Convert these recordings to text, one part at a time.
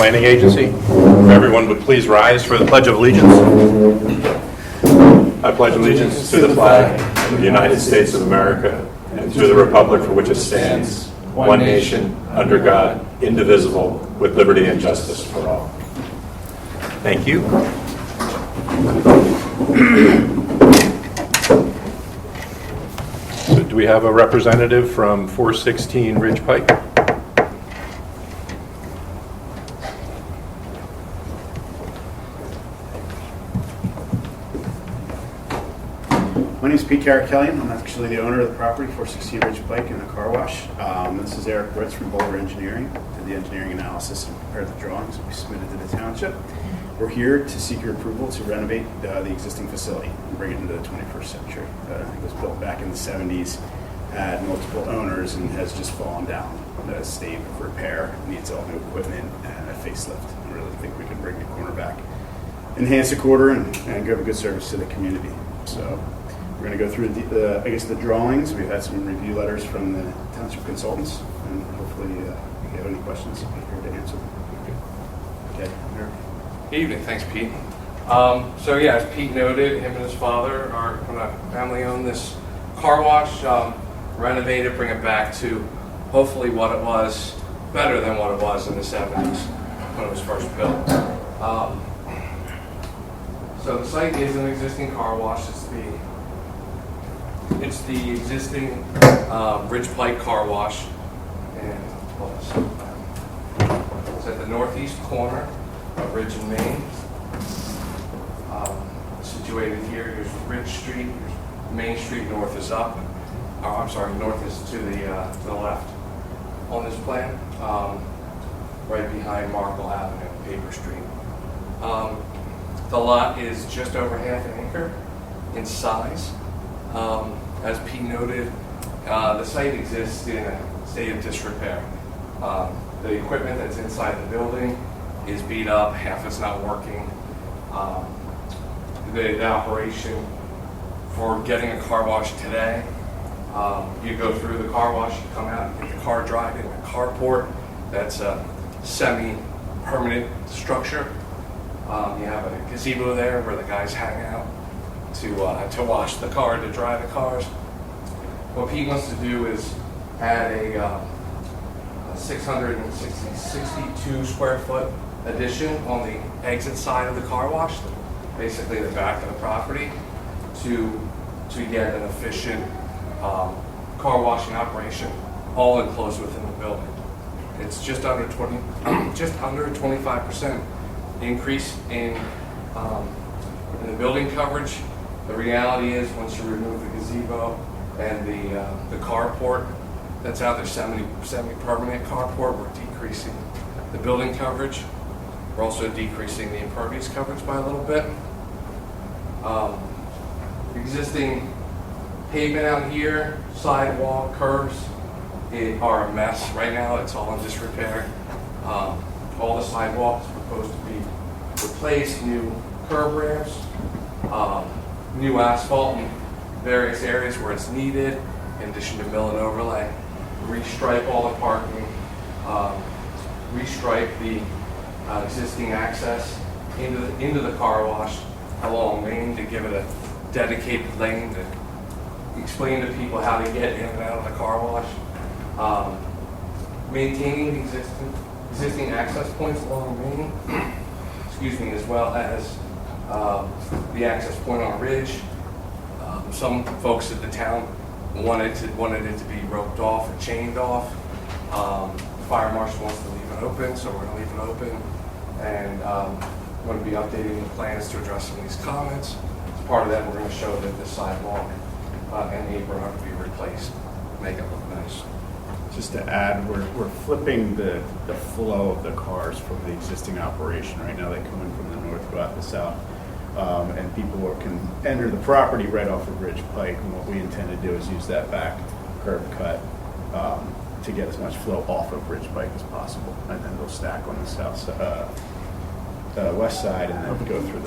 Planning Agency. If everyone would please rise for the Pledge of Allegiance. I pledge allegiance to the flag of the United States of America and to the republic for which it stands, one nation, under God, indivisible, with liberty and justice for all. Thank you. So do we have a representative from 416 Ridge Pike? My name is Pete Carrikellian. I'm actually the owner of the property, 416 Ridge Pike, and the car wash. This is Eric Ritz from Boulder Engineering. Did the engineering analysis and prepared the drawings we submitted to the township. We're here to seek your approval to renovate the existing facility and bring it into the 21st century. It was built back in the 70s, had multiple owners, and has just fallen down. The state of repair, needs all new equipment and a facelift. I really think we can bring the corner back, enhance the quarter, and give a good service to the community. So we're going to go through the drawings. We've had some review letters from the township consultants, and hopefully if you have any questions, I'll be here to answer them. Okay, Eric. Good evening. Thanks, Pete. So yeah, as Pete noted, him and his father are going to family own this car wash, renovate it, bring it back to hopefully what it was, better than what it was in the 70s when it was first built. So the site is an existing car wash. It's the existing Ridge Pike car wash, and it's at the northeast corner of Ridge and Main. Situated here, here's Ridge Street, here's Main Street, north is up. North is to the left on this plan, right behind Markle Avenue, Paper Street. The lot is just over half an acre in size. As Pete noted, the site exists in a state of disrepair. The equipment that's inside the building is beat up, half is not working. The operation for getting a car wash today, you go through the car wash, you come out and get the car dried in a carport. That's a semi-permanent structure. You have a gazebo there where the guys hang out to wash the car, to dry the cars. What Pete wants to do is add a 662 square foot addition on the exit side of the car wash, basically the back of the property, to get an efficient car washing operation, all enclosed within the building. It's just under 25% increase in the building coverage. The reality is, once you remove the gazebo and the carport that's out there, semi-permanent carport, we're decreasing the building coverage. We're also decreasing the impervious coverage by a little bit. Existing pavement out here, sidewalk, curbs are a mess right now. It's all in disrepair. All the sidewalks are supposed to be replaced, new curb ramps, new asphalt in various areas where it's needed, in addition to mill and overlay, restripe all the parking, restripe the existing access into the car wash along Main to give it a dedicated lane to explain to people how to get in and out of the car wash. Maintaining the existing access points along Main, as well as the access point on Ridge. Some folks at the town wanted it to be roped off or chained off. The fire marshal wants to leave it open, so we're going to leave it open. And we're going to be updating the plans to address some of these comments. As part of that, we're going to show that the sidewalk and apron are to be replaced, make it look nice. Just to add, we're flipping the flow of the cars from the existing operation. Right now they come in from the north, go out the south, and people can enter the property right off of Ridge Pike. And what we intend to do is use that back curb cut to get as much flow off of Ridge Pike as possible. And then they'll stack on the west side and then go through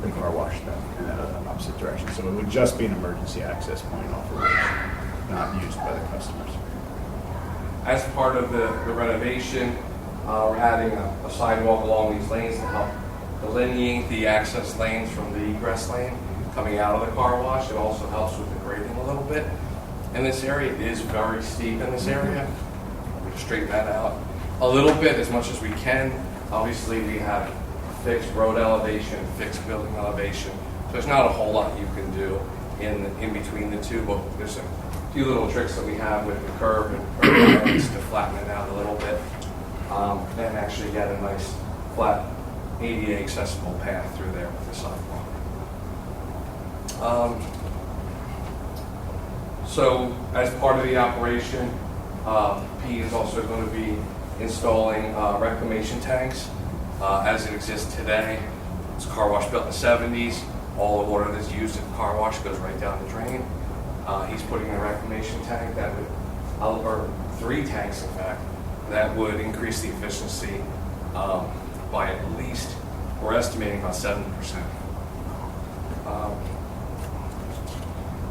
the car wash then in that opposite direction. So it would just be an emergency access point off of Ridge, not used by the customers. As part of the renovation, We're adding a sidewalk along these lanes to help delineate the access lanes from the egress lane coming out of the car wash. It also helps with the grading a little bit. In this area, it is very steep in this area. We can straighten that out a little bit as much as we can. Obviously, we have fixed road elevation, fixed building elevation. So there's not a whole lot you can do in between the two, but there's a few little tricks that we have with the curb and lines to flatten it out a little bit and actually get a nice flat ADA accessible path through there with the sidewalk. So as part of the operation, P is also going to be installing reclamation tanks as it exists today. It's a car wash built in the 70s. All the water that's used in the car wash goes right down the drain. He's putting in a reclamation tank that would, or 3 tanks in fact, that would increase the efficiency by at least, we're estimating about 7%.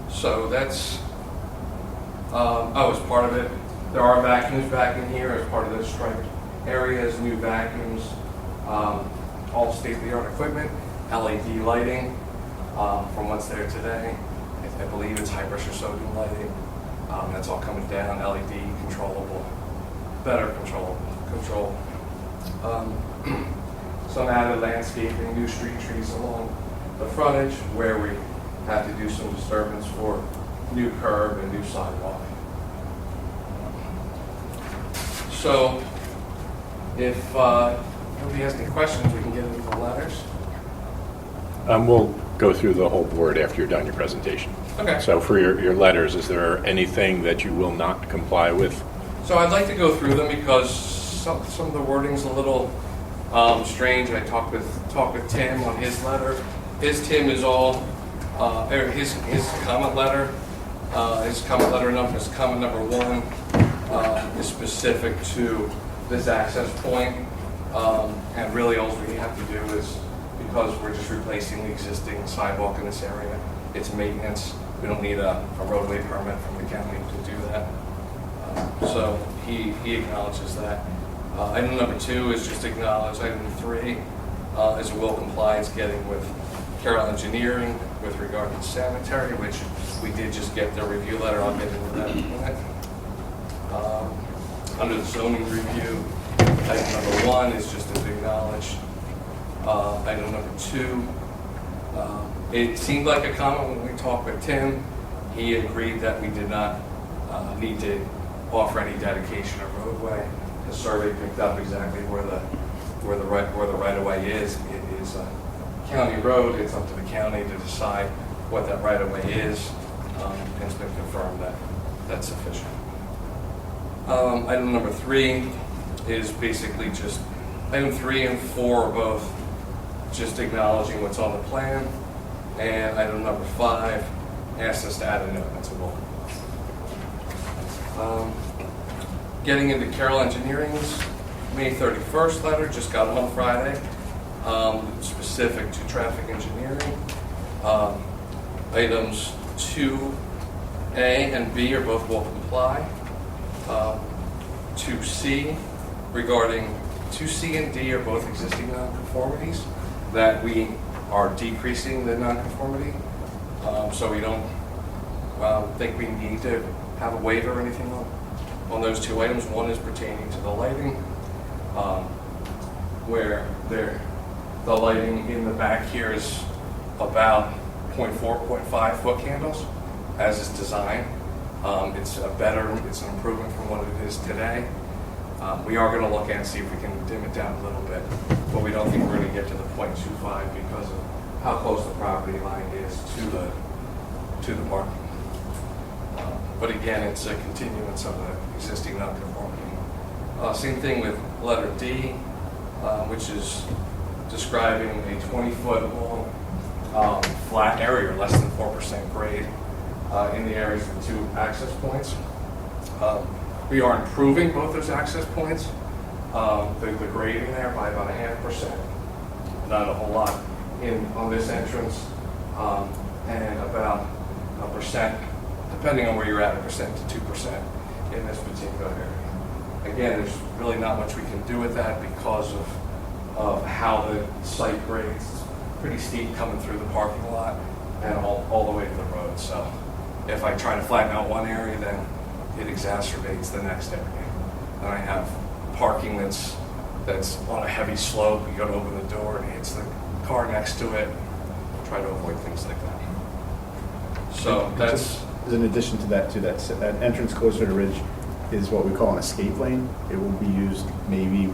So that's, as part of it, there are vacuums back in here as part of the striped areas, new vacuums, all state-of-the-art equipment, LED lighting from what's there today. I believe it's high-pressure sodium lighting. That's all coming down, LED controllable, better control. Some added landscaping, new street trees along the frontage where we have to do some disturbance for new curb and new sidewalk. So if nobody has any questions, we can get into the letters. We'll go through the whole board after you're done your presentation. Okay. So for your letters, is there anything that you will not comply with? So I'd like to go through them because some of the wording's a little strange. I talked with Tim on his letter. His comment letter. His comment number 1 is specific to this access point, and really all we have to do is, because we're just replacing the existing sidewalk in this area, it's maintenance. We don't need a roadway permit from the county to do that. So he acknowledges that. Item number 2 is just acknowledge. Item 3 is will compliance getting with Carroll Engineering with regard to the sanitary, which we did just get their review letter. I'll get into that in a minute. Under the zoning review, item number 1 is just to acknowledge. Item number 2, it seemed like a comment when we talked with Tim. He agreed that we did not need to offer any dedication of roadway. The survey picked up exactly where the right-of-way is. It is a county road. It's up to the county to decide what that right-of-way is, and it's been confirmed that that's sufficient. Item number 3 is basically just, item 3 and 4 are both just acknowledging what's on the plan, and item number 5 asks us to add a note. That's a roll. Getting into Carroll Engineering's May 31st letter, just got it on Friday, specific to traffic engineering. Items 2A and B are both will comply. 2C regarding 2C and D are both existing nonconformities that we are decreasing the nonconformity. So we don't think we need to have a waiver or anything on those 2 items. One is pertaining to the lighting, where the lighting in the back here is about 0.4, 0.5 foot candles as is designed. It's an improvement from what it is today. We are going to look and see if we can dim it down a little bit, but we don't think we're going to get to the 0.25 because of how close the property line is to the parking. But again, it's a continuance of the existing nonconformity. Same thing with letter D, which is describing a 20-foot long flat area, less than 4% grade in the areas of the 2 access points. We are improving both those access points, the grading there by about 0.5%, not a whole lot on this entrance, and about 1%, depending on where you're at, 1% to 2% in this particular area. Again, there's really not much we can do with that because of how the site grades. It's pretty steep coming through the parking lot and all the way to the road. So if I try to flatten out one area, then it exacerbates the next area. And I have parking that's on a heavy slope. You got to open the door and it hits the car next to it. Try to avoid things like that. So that's... In addition to that, that entrance closer to Ridge is what we call an escape lane. It will be used maybe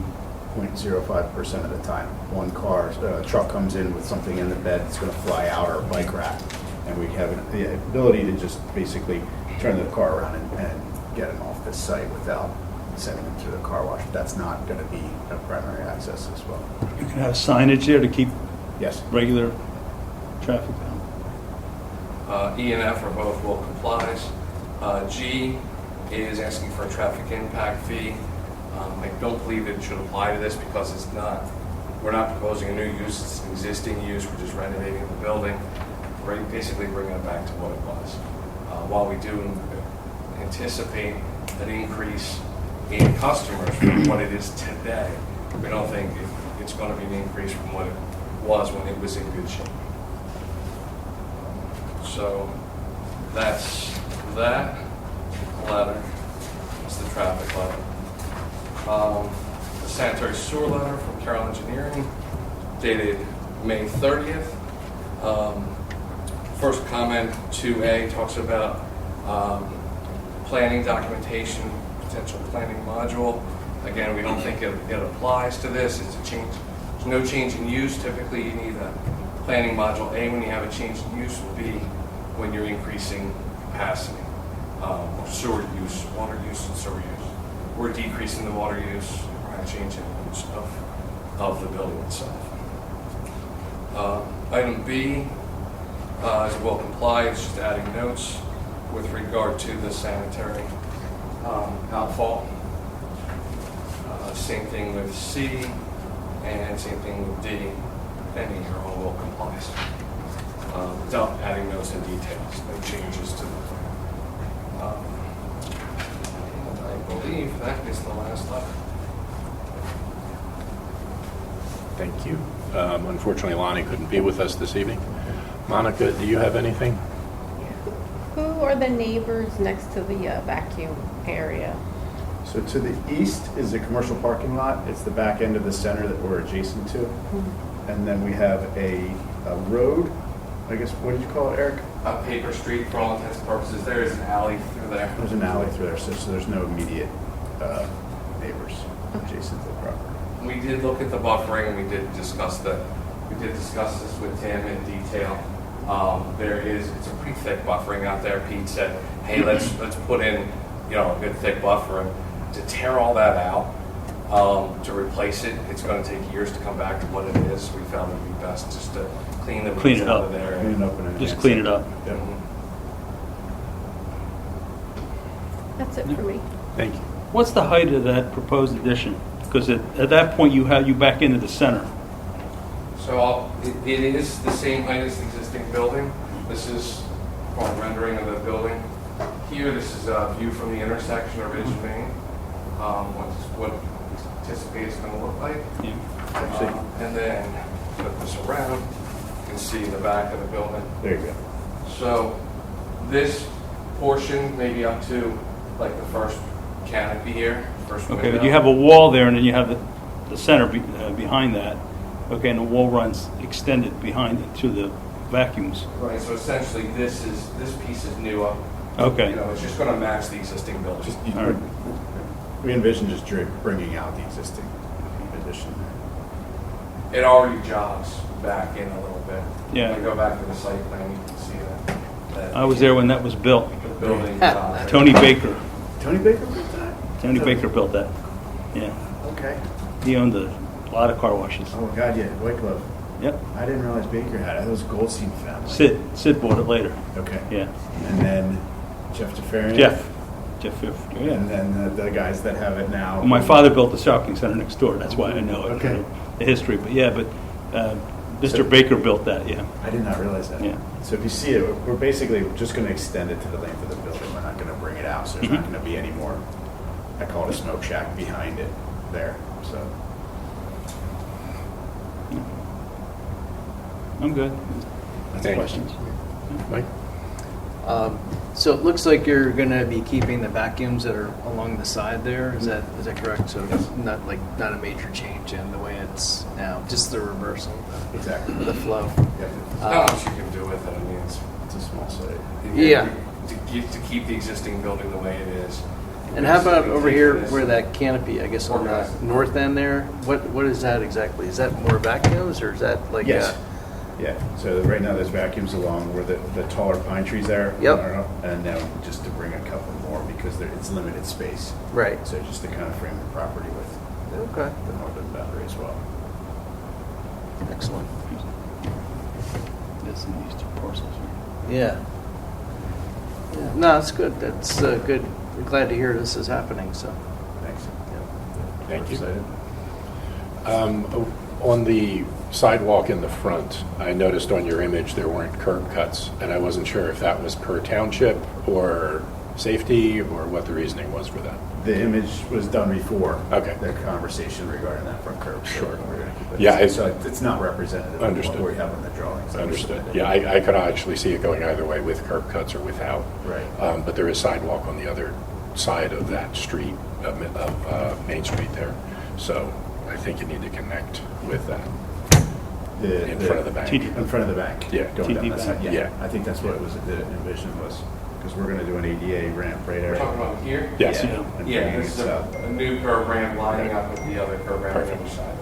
0.05% of the time. One truck comes in with something in the bed, it's going to fly out, or a bike rack, and we have the ability to just basically turn the car around and get them off this site without sending them through the car wash. That's not going to be a primary access as well. You can have signage there to keep Yes. regular traffic down. E and F are both will complies. G is asking for a traffic impact fee. I don't believe it should apply to this because we're not proposing a new use, it's an existing use, we're just renovating the building, basically bringing it back to what it was. While we do anticipate an increase in customers from what it is today, we don't think it's going to be an increase from what it was when it was in good shape. So that's that letter. It's the traffic letter. The sanitary sewer letter from Carroll Engineering, dated May 30th. First comment, 2A, talks about planning documentation, potential planning module. Again, we don't think it applies to this. It's a change. There's no change in use. Typically, you need a planning module. A, when you have a change in use, will be when you're increasing capacity, or sewer use, water use and sewer use. We're decreasing the water use, we're not changing the use of the building itself. Item B is well complied, it's just adding notes with regard to the sanitary outfall. Same thing with C, and same thing with D, and E are all well complies. Without adding notes and details, no changes to the plan. And I believe that is the last letter. Thank you. Unfortunately, Lonnie couldn't be with us this evening. Monica, do you have anything? Who are the neighbors next to the vacuum area? So to the east is a commercial parking lot. It's the back end of the center that we're adjacent to. And then we have a road, I guess, what did you call it, Eric? Paper Street, for all intents and purposes, there is an alley through there. There's an alley through there, so there's no immediate neighbors adjacent to the property. We did look at the buffering, and we did discuss this with Tim in detail. It's a pretty thick buffering out there. Pete said, hey, let's put in, a good thick buffer. To tear all that out, to replace it, it's going to take years to come back to what it is. We found it would be best just to clean the weeds it out up. of there. Clean it up and Just enhance clean it up. Yep. That's it for me. Thank you. What's the height of that proposed addition? Because at that point, you back into the center. So it is the same height as the existing building. This is a rendering of the building. Here, this is a view from the intersection of Ridge and Main. What anticipate it's going to look like. Yeah. And then flip this around, you can see the back of the building. There you go. So this portion, maybe up to like the first canopy here, first window. Okay, but you have a wall there, and then you have the center behind that. Okay, and the wall runs extended behind it to the vacuums. Right, so essentially this piece is new up. Okay. It's just going to match the existing building. All right. We envision just bringing out the existing addition. It already jogs back in a little bit. Yeah. If I go back to the site plan, you can see that I was there when that was built. the building. Tony Baker. Tony Baker did that? Tony Baker built that. Yeah. Okay. He owned a lot of car washes. Oh, God, yeah, White Glove. Yep. I didn't realize Baker had it. It was Goldstein family. Sid bought it later. Okay. Yeah. And then Jeff DeFerian. Jeff Fifth. And Yeah. then the guys that have it now. Well, my father built the shopping center next door. That's why I know it. Okay. The history. But Mr. Baker built that. Yeah. I did not realize that. Yeah. So if you see it, we're basically just going to extend it to the length of the building. We're not going to bring it out, so there's not going to be any more I call it a smoke shack behind it there, so. I'm good. Thank you. Questions? Mike? So it looks like you're going to be keeping the vacuums that are along the side there. Is that correct? So it's not a major change in the way it's now, just the reversal Exactly. of the flow. There's not much you can do with it. I mean, It's a small site. Yeah. To keep the existing building the way it is. And how about over here This- where that canopy, I guess on the north end there? What is that exactly? Is that more vacuums or is that like? Yes. Yeah, so right now there's vacuums along where the taller pine trees there. Yep. And now just to bring a couple more because it's limited space. Right. So just to kind of frame the property with Okay. the northern boundary as well. Excellent. This and these two parcels. Yeah. Yeah. No, that's good. That's good. We're glad to hear this is happening. So. Thanks. Thank you. Excited. On the sidewalk in the front, I noticed on your image there weren't curb cuts, and I wasn't sure if that was per township or safety or what the reasoning was for that. The image was done before. Okay. The conversation regarding that front curb. So Sure. We're going to keep it. Yeah, So it's not representative Understood. of what we have on the drawings. Understood. Yeah, I could actually see it going either way, with curb cuts or without. Right. But there is sidewalk on the other side of that street, of Main Street there. So I think you need to connect with that in front of the bank. In front of the bank. Yeah. Going down TD that bank. side. Yeah. I think that's what it was, the envision was, because we're going to do an ADA ramp right We're there. talking about here? Yes. And Yeah, bringing this is it up. a new curb ramp lining up with the other curb ramp on the other side.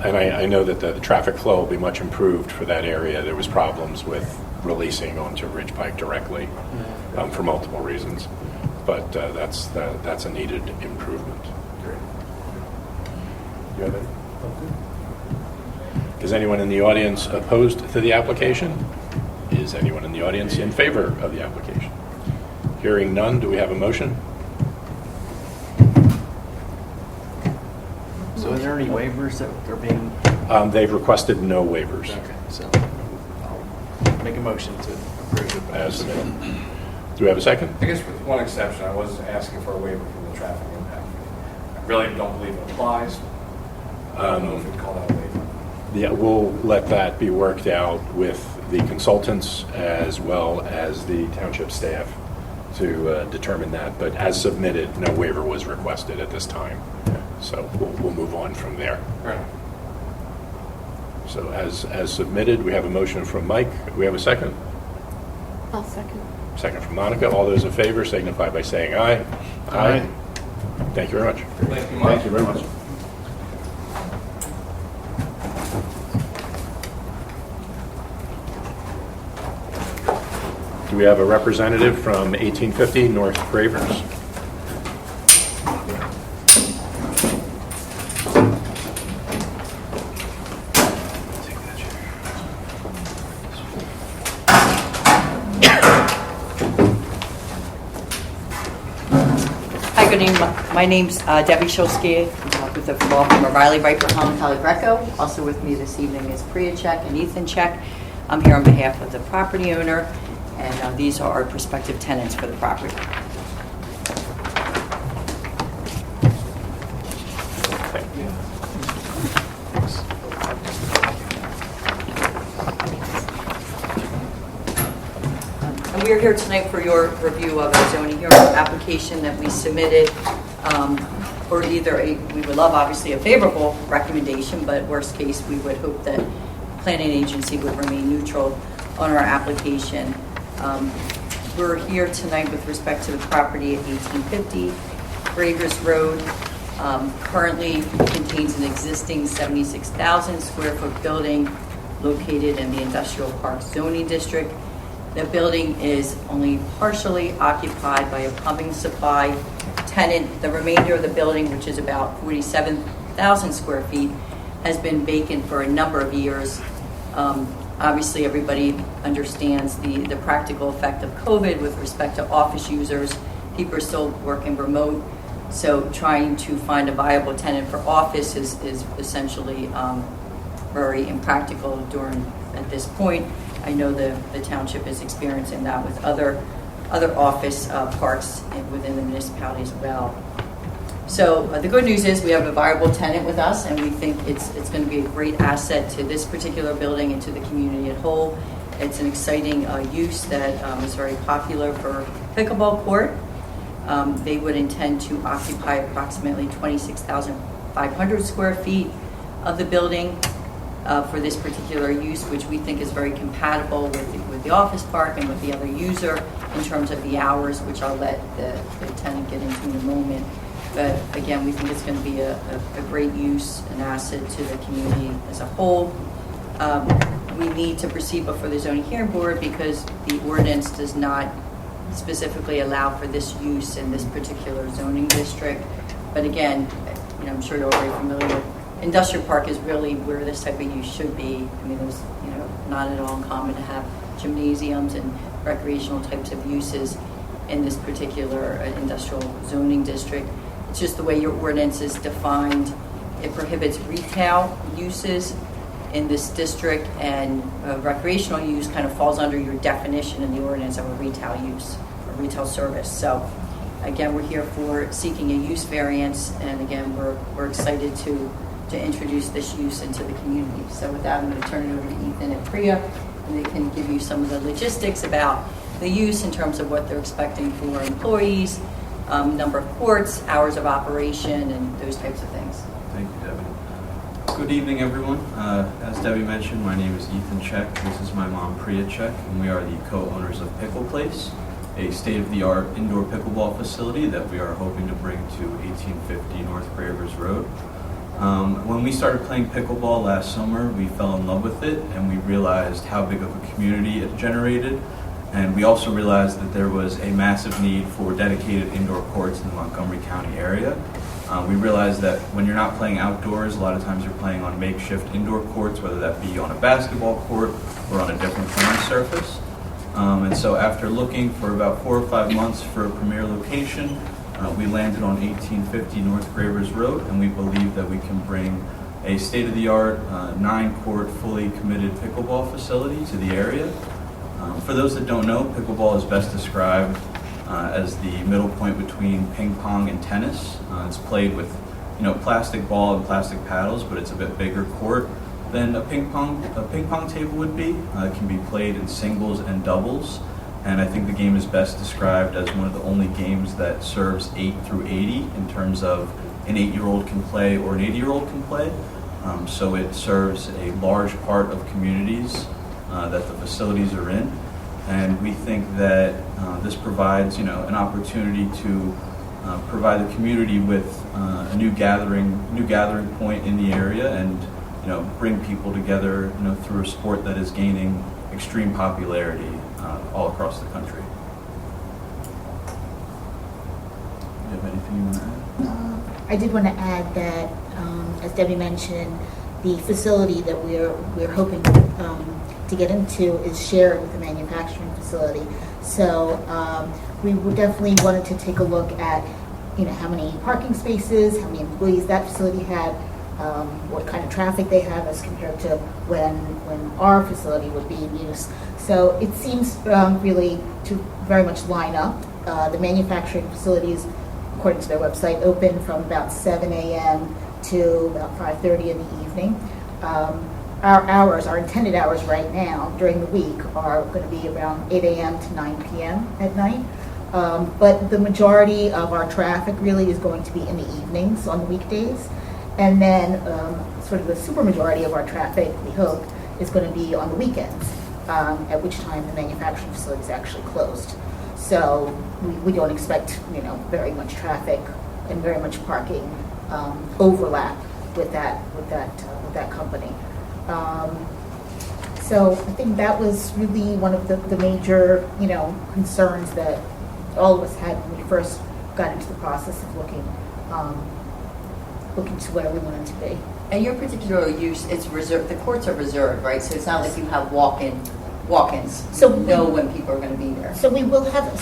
And I know that the traffic flow will be much improved for that area. There was problems with releasing onto Ridge Pike directly for multiple reasons. But that's a needed improvement. Great. You have any? Is anyone in the audience opposed to the application? Is anyone in the audience in favor of the application? Hearing none, do we have a motion? So, are there any waivers that are being? They've requested no waivers. Okay. So, I'll make a motion to approve it As submitted. Do we have a second? I guess with one exception, I was asking for a waiver from the traffic impact. I really don't believe it applies. I don't know if we'd call that a waiver. Yeah, we'll let that be worked out with the consultants as well as the township staff to determine that. But as submitted, no waiver was requested at this time. So we'll move on from there. Fair enough. So as submitted, we have a motion from Mike. Do we have a second? I'll second. Second from Monica. All those in favor signify by saying aye. Aye. Thank you very much. Thank you much. Thank you very much. Do we have a representative from 1850 North Gravers? Hi, good evening. My name's Debbie Shulsky with the law firm of Riley, Riper, Holland, Kelly Greco. Also with me this evening is Priya Check and Ethan Check. I'm here on behalf of the property owner, and these are our prospective tenants for the property. And we are here tonight for your review of a zoning hearing application that we submitted for either we would love obviously a favorable recommendation, but worst case, we would hope that planning agency would remain neutral on our application. We're here tonight with respect to the property at 1850 Gravers Road. Currently contains an existing 76,000 square foot building located in the Industrial Park zoning district. The building is only partially occupied by a plumbing supply tenant. The remainder of the building, which is about 47,000 square feet, has been vacant for a number of years. Obviously, everybody understands the practical effect of COVID with respect to office users. People are still working remote, so trying to find a viable tenant for office is essentially very impractical at this point. I know the township is experiencing that with other other office parks within the municipality as well. So the good news is we have a viable tenant with us, and we think it's going to be a great asset to this particular building and to the community at whole. It's an exciting use that is very popular for pickleball court. They would intend to occupy approximately 26,500 square feet of the building for this particular use, which we think is very compatible with the office park and with the other user in terms of the hours, which I'll let the tenant get into in a moment. But again, we think it's going to be a great use, an asset to the community as a whole. We need to proceed before the zoning hearing board because the ordinance does not specifically allow for this use in this particular zoning district. But again, I'm sure you're already familiar. Industrial park is really where this type of use should be. I mean, there's not at all uncommon to have gymnasiums and recreational types of uses in this particular industrial zoning district. It's just the way your ordinance is defined. It prohibits retail uses in this district, and recreational use kind of falls under your definition in the ordinance of a retail use, a retail service. So again, we're here for seeking a use variance, and again, we're excited to introduce this use into the community. So with that, I'm going to turn it over to Ethan and Priya, and they can give you some of the logistics about the use in terms of what they're expecting for employees, number of courts, hours of operation, and those types of things. Thank you, Debbie. Good evening, everyone. As Debbie mentioned, my name is Ethan Check. This is my mom, Priya Check, and we are the co-owners of Pickle Place, a state-of-the-art indoor pickleball facility that we are hoping to bring to 1850 North Gravers Road. When we started playing pickleball last summer, we fell in love with it, and we realized how big of a community it generated. And we also realized that there was a massive need for dedicated indoor courts in the Montgomery County area. We realized that when you're not playing outdoors, a lot of times you're playing on makeshift indoor courts, whether that be on a basketball court or on a different playing surface. And so after looking for about 4 or 5 months for a premier location, we landed on 1850 North Gravers Road, and we believe that we can bring a state-of-the-art 9-court fully committed pickleball facility to the area. For those that don't know, pickleball is best described as the middle point between ping pong and tennis. It's played with, plastic ball and plastic paddles, but it's a bit bigger court than a ping pong table would be. It can be played in singles and doubles, and I think the game is best described as one of the only games that serves 8 through 80 in terms of an 8-year-old can play or an 80-year-old can play. So it serves a large part of communities that the facilities are in, and we think that this provides, an opportunity to provide the community with a new gathering point in the area, and bring people together, through a sport that is gaining extreme popularity all across the country. Do you have anything you want to add? I did want to add that, as Debbie mentioned, the facility that we're hoping to get into is shared with the manufacturing facility. So we definitely wanted to take a look at, how many parking spaces, how many employees that facility had, what kind of traffic they have as compared to when our facility would be in use. So it seems really to very much line up. The manufacturing facilities, according to their website, open from about 7 a.m. to about 5:30 in the evening. Our intended hours right now during the week are going to be around 8 a.m. to 9 p.m. at night. But the majority of our traffic really is going to be in the evenings on the weekdays. And then sort of the super majority of our traffic, we hope, is going to be on the weekends, at which time the manufacturing facility is actually closed. So we don't expect, very much traffic and very much parking overlap with that company. So I think that was really one of the major, concerns that all of us had when we first got into the process of looking to where we wanted to be. And your particular use, it's reserved, the courts are reserved, right? So it's not like you have walk-ins. So you know when people are going to be there. So we will have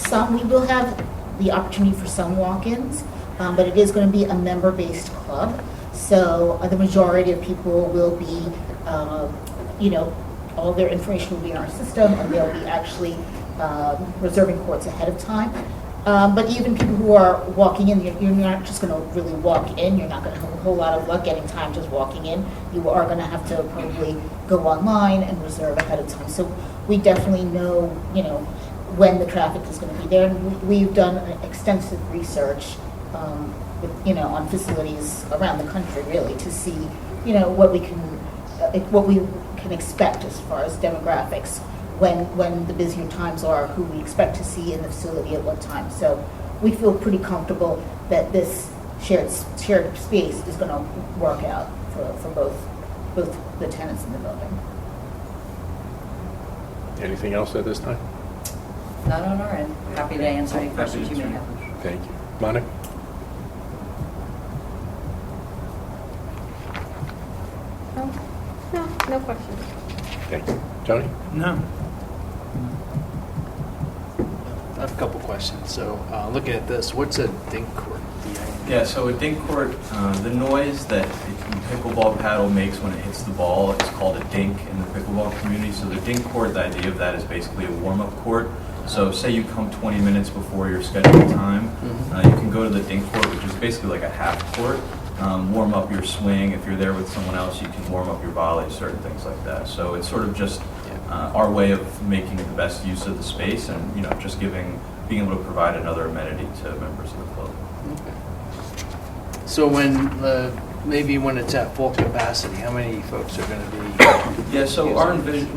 the opportunity for some walk-ins, but it is going to be a member-based club. So the majority of people will be, all their information will be in our system, and they'll be actually reserving courts ahead of time. But even people who are walking in, you're not just going to really walk in. You're not going to have a whole lot of luck getting time just walking in. You are going to have to probably go online and reserve ahead of time. So we definitely know, when the traffic is going to be there. And we've done extensive research, on facilities around the country, really, to see, what we can expect as far as demographics. When the busier times are, who we expect to see in the facility at what time. So we feel pretty comfortable that this shared space is going to work out for both the tenants in the building. Anything else at this time? Not on our end. Happy to answer any questions you may have. Thank you. Monica? No questions. Thank you. Tony? No. I have a couple questions. So looking at this, what's a dink court? Yeah, so a dink court, the noise that a pickleball paddle makes when it hits the ball is called a dink in the pickleball community. So the dink court, the idea of that is basically a warm-up court. So say you come 20 minutes before your scheduled time, you can go to the dink court, which is basically like a half court, warm up your swing. If you're there with someone else, you can warm up your volley, certain things like that. So it's sort of just our way of making the best use of the space and, just being able to provide another amenity to members of the club. Okay. So maybe when it's at full capacity, how many folks are going to be? Yeah, so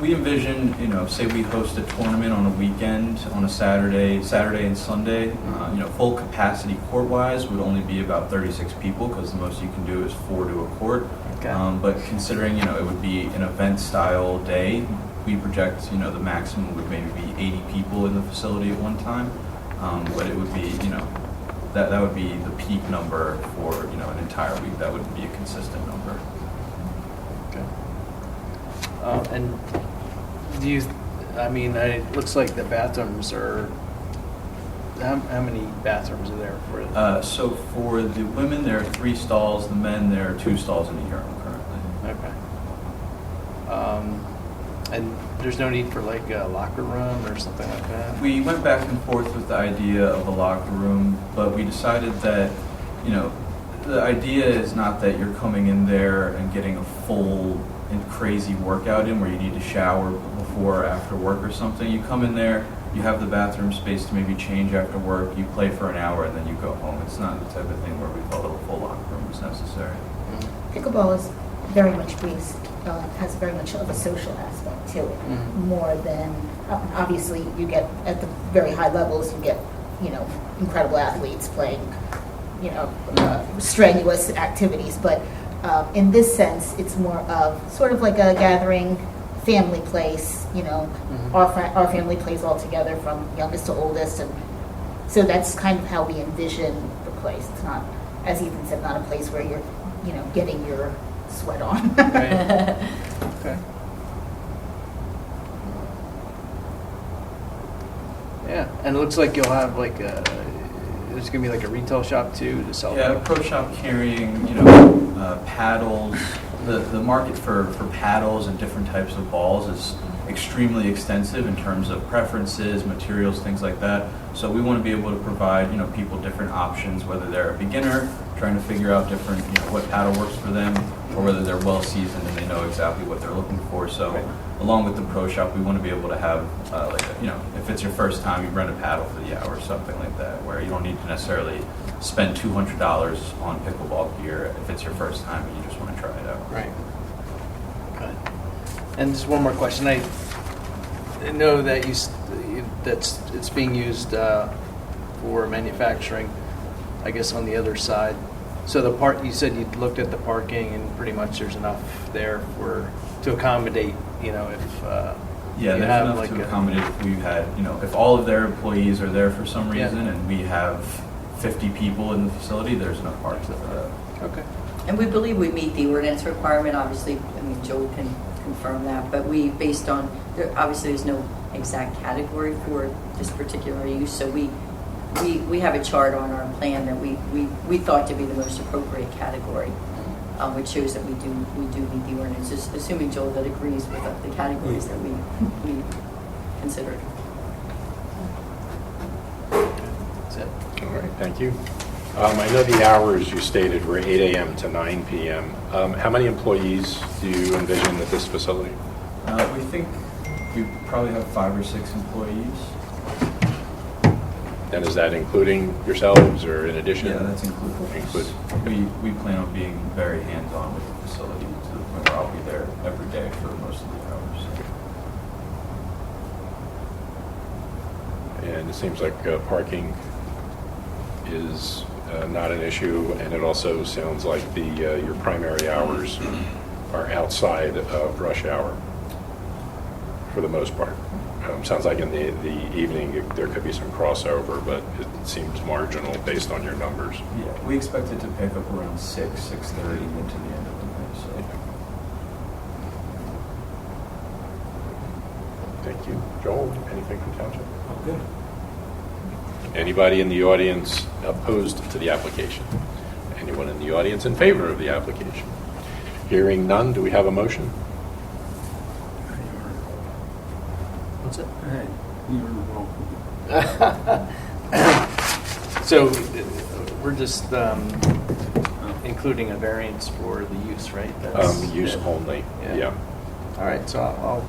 we envision, say we host a tournament on a weekend, on a Saturday and Sunday, full capacity court-wise would only be about 36 people because the most you can do is 4 to a court. Okay. But considering, it would be an event-style day, we project, the maximum would maybe be 80 people in the facility at one time. But it would be, that would be the peak number for, an entire week. That wouldn't be a consistent number. Okay. And it looks like the bathrooms are, how many bathrooms are there for it? So for the women, there are 3 stalls. The men, there are 2 stalls in the urinal currently. Okay. And there's no need for like a locker room or something like that? We went back and forth with the idea of a locker room, but we decided that, the idea is not that you're coming in there and getting a full and crazy workout in where you need to shower before or after work or something. You come in there, you have the bathroom space to maybe change after work, you play for an hour, and then you go home. It's not the type of thing where we felt a full locker room was necessary. Pickleball is very much has very much of a social aspect to it, more than obviously you get at the very high levels. You get incredible athletes playing strenuous activities, but in this sense, it's more of sort of like a gathering family place. Our family plays all together from youngest to oldest, and so that's kind of how we envision the place. It's not, as Ethan said, not a place where you're getting your sweat on. Right. Okay. Yeah, and it looks like you'll have there's going to be like a retail shop too to sell. Yeah, a pro shop carrying, paddles. The market for paddles and different types of balls is extremely extensive in terms of preferences, materials, things like that. So we want to be able to provide, people different options, whether they're a beginner trying to figure out different, what paddle works for them, or whether they're well seasoned and they know exactly what they're looking for. So along with the pro shop, we want to be able to have, if it's your first time, you rent a paddle for the hour or something like that, where you don't need to necessarily spend $200 on pickleball gear if it's your first time and you just want to try it out. Right. Okay. And just one more question. I know that it's being used for manufacturing, I guess, on the other side. So you said you looked at the parking and pretty much there's enough there to accommodate, if yeah, there's enough to accommodate if we had, if all of their employees are there for some reason and we have 50 people in the facility, there's enough parking for that. Okay. And we believe we meet the ordinance requirement. Obviously, Joel can confirm that, but obviously there's no exact category for this particular use, so we have a chart on our plan that we thought to be the most appropriate category, which shows that we do meet the ordinances, assuming Joel that agrees with the categories that we considered. That's it. All right, thank you. I know the hours you stated were 8 a.m. to 9 p.m. How many employees do you envision at this facility? We think we probably have 5 or 6 employees. And is that including yourselves or in addition? Yeah, that's included. We plan on being very hands-on with the facility to the point where I'll be there every day for most of the hours. And it seems like parking is not an issue, and it also sounds like your primary hours are outside of rush hour for the most part. Sounds like in the evening there could be some crossover, but it seems marginal based on your numbers. Yeah, we expect it to pick up around 6:30 into the end of the day. So. Thank you. Joel, anything from Township? Oh, good. Anybody in the audience opposed to the application? Anyone in the audience in favor of the application? Hearing none, do we have a motion? What's it? Hey, you're wrong. So we're just including a variance for the use, right? Use yeah. only, yeah. All right, so I'll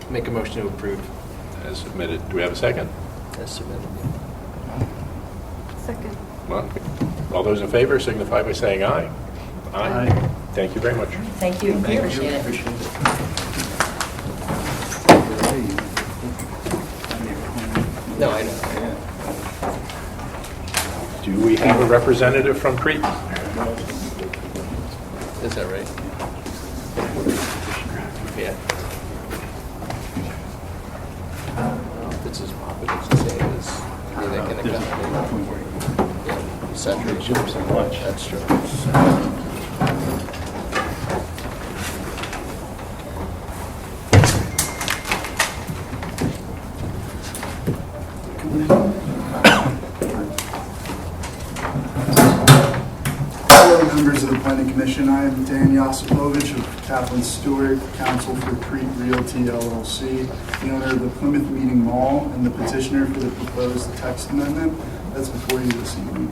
make a motion to approve As submitted. Do we have a second? as submitted. Second. Well, all those in favor signify by saying aye. Aye. Thank you very much. Thank you. We appreciate it. No, I know. Do we have a representative from Crete? Is that right? Yeah. This is Popovich to say is, they can accommodate. Yeah, saturation. That's true. Hello, members of the Planning Commission. I am Dan Yosipovich of Kaplan Stewart, counsel for Crete Realty LLC, the owner of the Plymouth Meeting Mall, and the petitioner for the proposed text amendment that's before you this evening.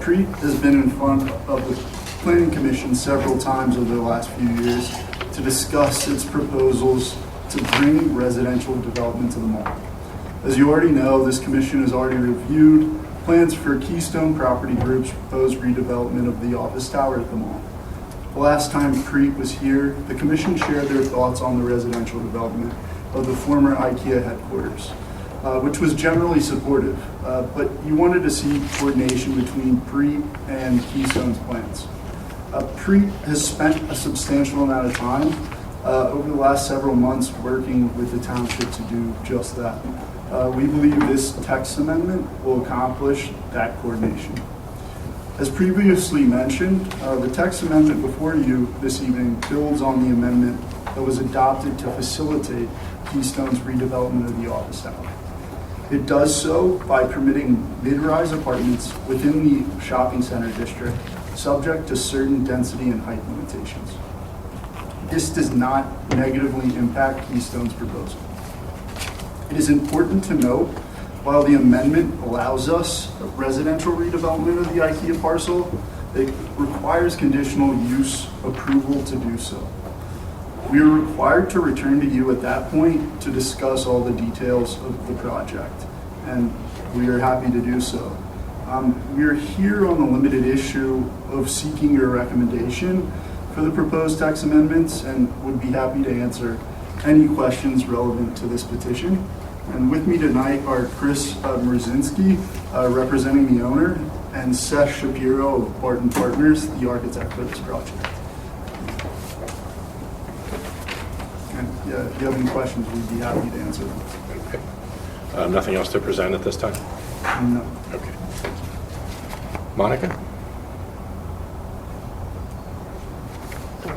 Crete has been in front of the Planning Commission several times over the last few years to discuss its proposals to bring residential development to the mall. As you already know, this commission has already reviewed plans for Keystone Property Group's proposed redevelopment of the office tower at the mall. The last time Crete was here, the commission shared their thoughts on the residential development of the former IKEA headquarters, which was generally supportive, but you wanted to see coordination between Crete and Keystone's plans. Crete has spent a substantial amount of time over the last several months working with the township to do just that. We believe this text amendment will accomplish that coordination. As previously mentioned, the text amendment before you this evening builds on the amendment that was adopted to facilitate Keystone's redevelopment of the office tower. It does so by permitting mid-rise apartments within the shopping center district subject to certain density and height limitations. This does not negatively impact Keystone's proposal. It is important to note, while the amendment allows us residential redevelopment of the IKEA parcel, it requires conditional use approval to do so. We are required to return to you at that point to discuss all the details of the project, and we are happy to do so. We are here on the limited issue of seeking your recommendation for the proposed text amendments and would be happy to answer any questions relevant to this petition. And with me tonight are Chris Mrzinski, representing the owner, and Seth Shapiro of Barton Partners, the architect for this project. And yeah, if you have any questions, we'd be happy to answer them. Okay. Nothing else to present at this time? No. Okay. Monica?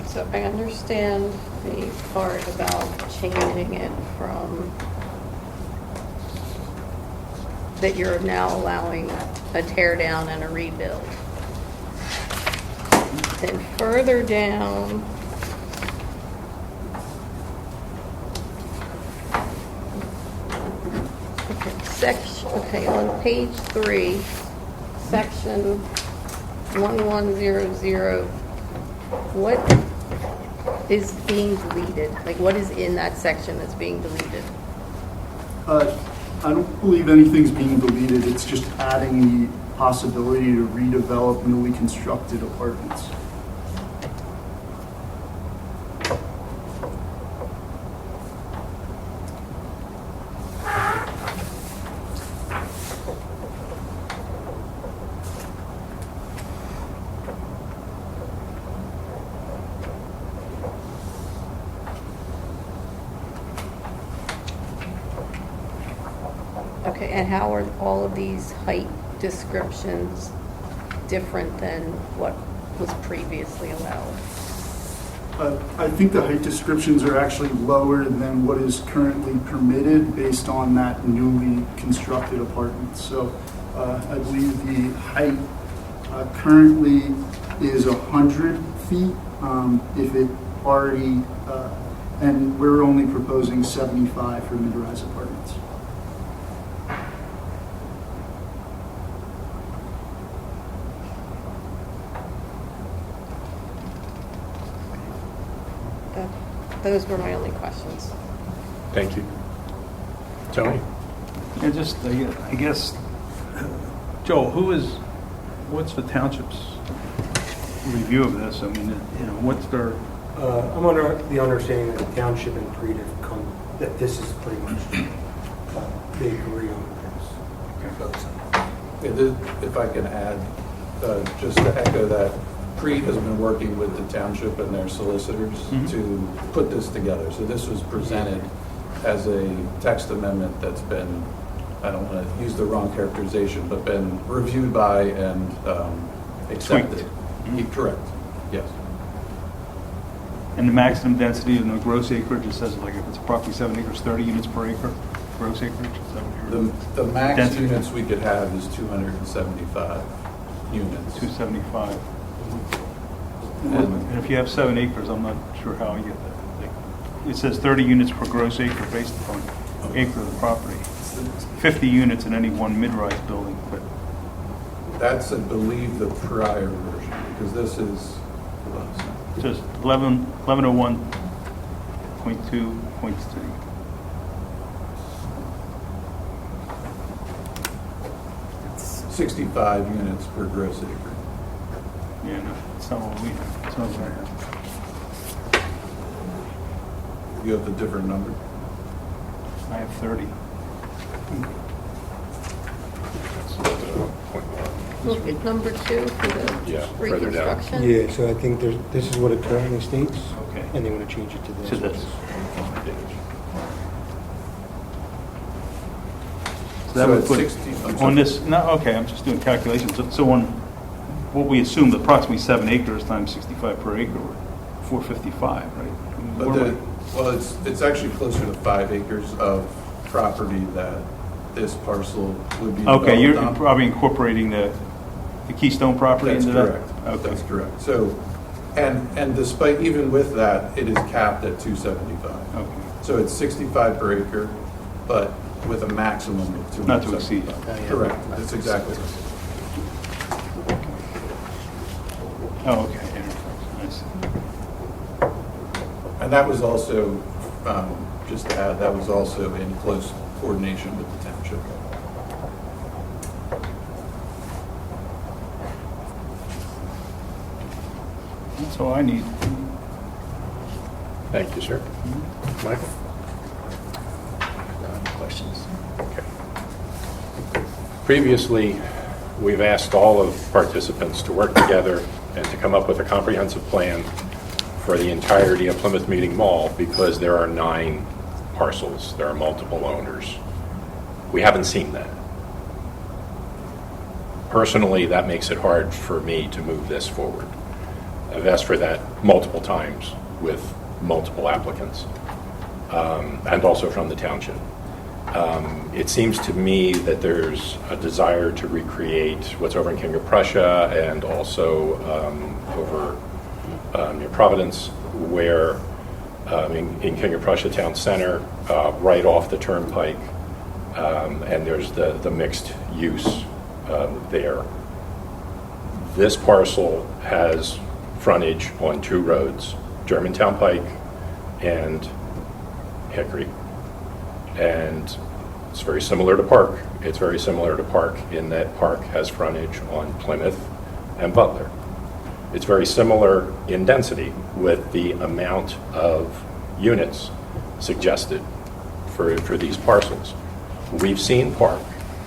So I understand the part about changing it from that you're now allowing a tear down and a rebuild. Then further down, okay, section, okay, on page 3, section 1100, what is being deleted? Like, what is in that section that's being deleted? I don't believe anything's being deleted. It's just adding the possibility to redevelop newly constructed apartments. Okay, and how are all of these height descriptions different than what was previously allowed? I think the height descriptions are actually lower than what is currently permitted based on that newly constructed apartment. So I believe the height currently is 100 feet. If it already, and we're only proposing 75 for mid-rise apartments. Those were my only questions. Thank you. Tony? And just, I guess, Joel, what's the township's review of this? I mean, what's their, I'm under the understanding that the township and Creed have come, that this is pretty much, they agree on this. If I can add, just to echo that, Creed has been working with the township and their solicitors to put this together. So this was presented as a text amendment that's been, I don't want to use the wrong characterization, but been reviewed by and accepted. Correct, yes. and the maximum density and the gross acreage, it says like if it's approximately 7 acres, 30 units per acre, gross acreage? Is that what you're- The max Density. units we could have is 275 units. 275. And if you have 7 acres, I'm not sure how you get that. It says 30 units per gross acre based upon acre of the property. 50 units in any one mid-rise building, but That's, I believe, the prior version, because this is, it says 1101.2.3. it's 65 units per gross acre. Yeah, no, it's not what we have. It's not what I have. You have the different number? I have 30. Look at number 2 for Yeah, the further down. reconstruction. Yeah, so I think this is what it currently states, Okay. and they want to change it to this. To this. So that So would it's put 60 I'm on sorry. this, no, okay, I'm just doing calculations. So on what we assumed approximately 7 acres times 65 per acre, 455, right? But well, it's actually closer to 5 acres of property that this parcel would be Okay, you're developed on. probably incorporating the Keystone property That's into that? correct. Okay. That's correct. So, and despite, even with that, it is capped at 275. Okay. So it's 65 per acre, but with a maximum of 275. Not to exceed. Correct. That's exactly right. Oh, okay, yeah, I see. And that was also, just to add, that was also in close coordination with the township. That's all I need. Thank you, sir. Michael? Questions? Okay. Previously, we've asked all of participants to work together and to come up with a comprehensive plan for the entirety of Plymouth Meeting Mall because there are 9 parcels. There are multiple owners. We haven't seen that. Personally, that makes it hard for me to move this forward. I've asked for that multiple times with multiple applicants, and also from the township. It seems to me that there's a desire to recreate what's over in King of Prussia and also over near Providence, where in King of Prussia Town Center, right off the turnpike, and there's the mixed use there. This parcel has frontage on 2 roads, Germantown Pike and Hickory. And it's very similar to Park. It's very similar to Park in that Park has frontage on Plymouth and Butler. It's very similar in density with the amount of units suggested for these parcels. We've seen Park,